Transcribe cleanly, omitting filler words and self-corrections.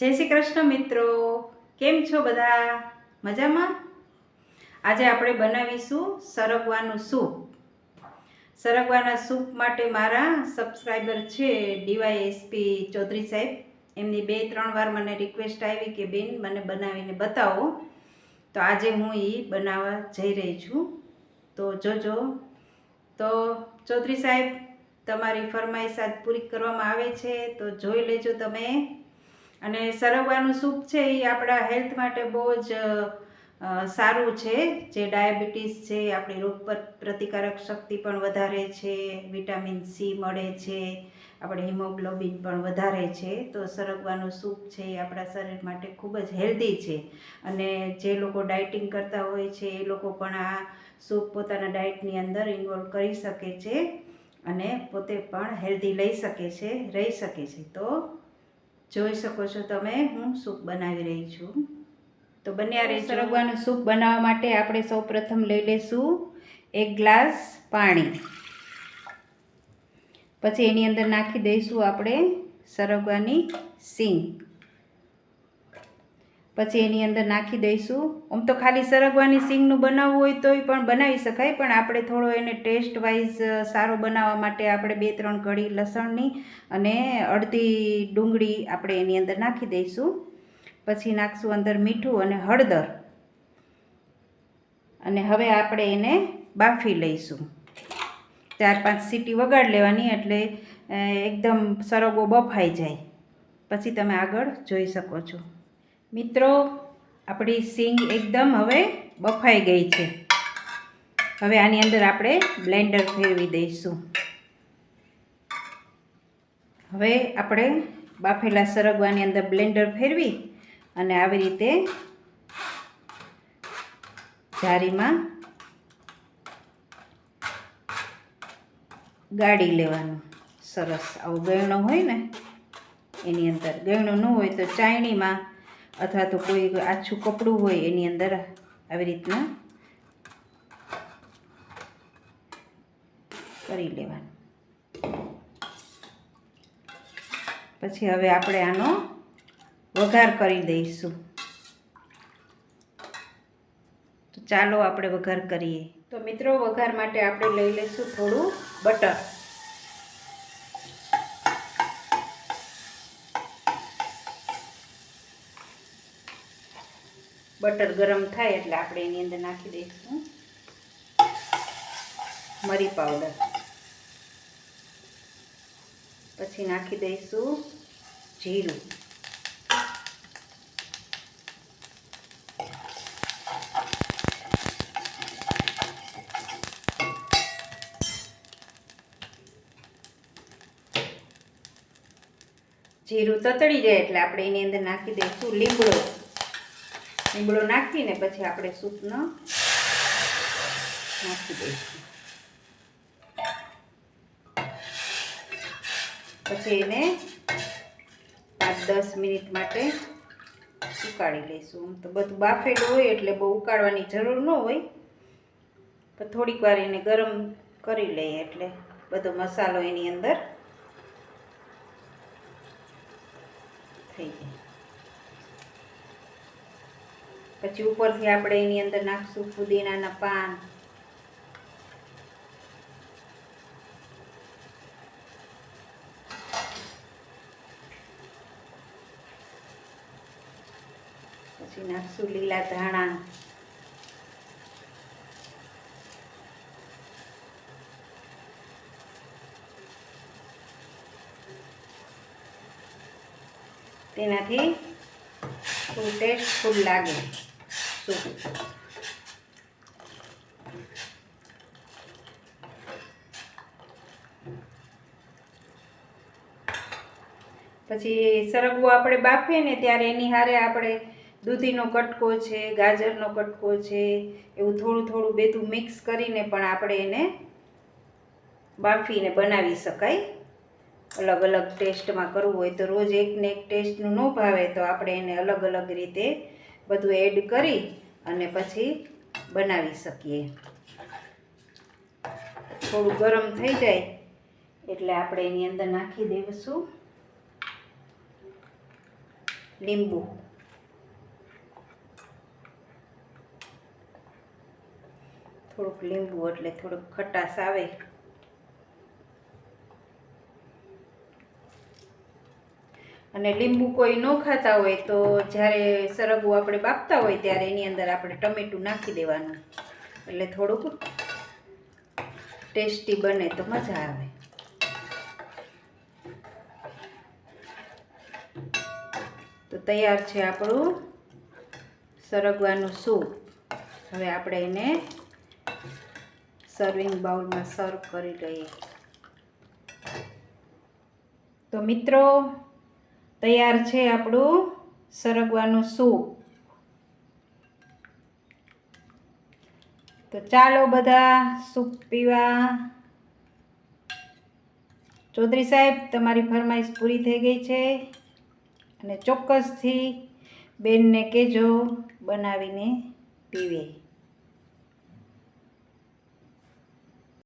જય શ્રી કૃષ્ણ મિત્રો, કેમ છો બધા? મજામાં? આજે આપણે બનાવીશું સરગવાનું સૂપ. સરગવાના સૂપ માટે મારા સબસ્ક્રાઈબર છે DYSP ચૌધરી સાહેબ, એમની 2-3 વાર મને રિક્વેસ્ટ આવી કે બેન મને બનાવીને બતાવો, તો આજે હું એ બનાવવા જઈ રહી છું. તો જોજો. તો ચૌધરી સાહેબ, તમારી ફરમાઈશ આજ પૂરી કરવામાં આવે છે તો જોઈ લેજો તમે. અને સરગવાનું સૂપ છે એ આપણા હેલ્થ માટે બહુ જ સારું છે. જે ડાયાબિટીસ છે, આપણી રોગ પ્રતિકારક શક્તિ પણ વધારે છે, વિટામિન સી મળે છે, આપણે હિમોગ્લોબિન પણ વધારે છે. તો સરગવાનું સૂપ છે એ આપણા શરીર માટે ખૂબ જ હેલ્ધી છે. અને જે લોકો ડાયટિંગ કરતા હોય છે એ લોકો પણ આ સૂપ પોતાના ડાયટની અંદર ઇન્વોલ્વ કરી શકે છે અને પોતે પણ હેલ્ધી રહી શકે છે. તો જોઈ શકો છો તમે, હું સૂપ બનાવી રહી છું. તો બન્યા રહેજો. સરગવાનું સૂપ બનાવવા માટે આપણે સૌપ્રથમ લઈ લઈશું 1 ગ્લાસ પાણી. પછી એની અંદર નાખી દઈશું આપણે સરગવાની સિંગ. પછી એની અંદર નાખી દઈશું, આમ તો ખાલી સરગવાની સિંગનું બનાવવું હોય તોય પણ બનાવી શકાય, પણ આપણે થોડો એને ટેસ્ટ વાઇઝ સારો બનાવવા માટે આપણે 2-3 કળી લસણની અને અડધી ડુંગળી આપણે એની અંદર નાખી દઈશું. પછી નાખશું અંદર મીઠું અને હળદર, અને હવે આપણે એને બાફી લઈશું. 4-5 સીટી વગાડી લેવાની, એટલે એકદમ સરગવો બફાઈ જાય. પછી તમે આગળ જોઈ શકો છો. મિત્રો, આપણી સિંગ એકદમ હવે બફાઈ ગઈ છે. હવે આની અંદર આપણે બ્લેન્ડર ફેરવી દઈશું. હવે આપણે બાફેલા સરગવાની અંદર બ્લેન્ડર ફેરવી અને આવી રીતે જારીમાં ગાળી લેવાનું. સરસ આવું ગયણો હોય ને એની અંદર, ગયણો ન હોય તો ચાયણીમાં અથવા તો કોઈ આછું કપડું હોય એની અંદર આવી રીતના કરી લેવાનું. પછી હવે આપણે આનો વઘાર કરી દઈશું. તો ચાલો આપણે વઘાર કરીએ. તો મિત્રો, વઘાર માટે આપણે લઈ લઈશું થોડું બટર. બટર ગરમ થાય એટલે આપણે એની અંદર નાખી દઈશું મરી પાવડર. પછી નાખી દઈશું જીરું. જીરું તતડી જાય એટલે આપણે એની અંદર નાખી દઈશું લીમડો. લીમડો નાખીને પછી આપણે સૂપનો નાખી દઈશું. પછી એને 5-10 મિનિટ માટે ઉકાળી લઈશું. તો બધું બાફેલું હોય એટલે બહુ ઉકાળવાની જરૂર ન હોય, પણ થોડીક વાર એને ગરમ કરી લઈએ એટલે બધો મસાલો એની અંદર થઈ જાય. પછી ઉપરથી આપણે એની અંદર નાખશું પુદીનાના પાન. પછી નાખશું લીલા ધાણા. તેનાથી થોડું ટેસ્ટફુલ લાગે સૂપ. પછી સરગવો આપણે બાફીએ ને ત્યારે એની હારે આપણે દૂધીનો કટકો છે, ગાજરનો કટકો છે, એવું થોડું થોડું બધું મિક્સ કરીને પણ આપણે એને બાફીને બનાવી શકાય. અલગ અલગ ટેસ્ટમાં કરવું હોય તો રોજ એકને એક ટેસ્ટનું ન ભાવે તો આપણે એને અલગ અલગ રીતે બધું એડ કરી અને પછી બનાવી શકીએ. થોડું ગરમ થઈ જાય એટલે આપણે એની અંદર નાખી દઈશું લીંબુ, થોડુંક લીંબુ એટલે થોડુંક ખટાશ આવે. અને લીંબુ કોઈ ન ખાતા હોય તો જ્યારે સરગવું આપણે બાફતા હોય ત્યારે એની અંદર આપણે ટમેટું નાખી દેવાનું, એટલે થોડુંક ટેસ્ટી બને તો મજા આવે. તો તૈયાર છે આપણું સરગવાનું સૂપ. હવે આપણે એને સર્વિંગ બાઉલમાં સર્વ કરી લઈએ. તો મિત્રો, તૈયાર છે આપણું સરગવાનું સૂપ. તો ચાલો બધા સૂપ પીવા. ચૌધરી સાહેબ, તમારી ફરમાઈશ પૂરી થઈ ગઈ છે અને ચોક્કસથી બેનને કહેજો બનાવીને પીવે.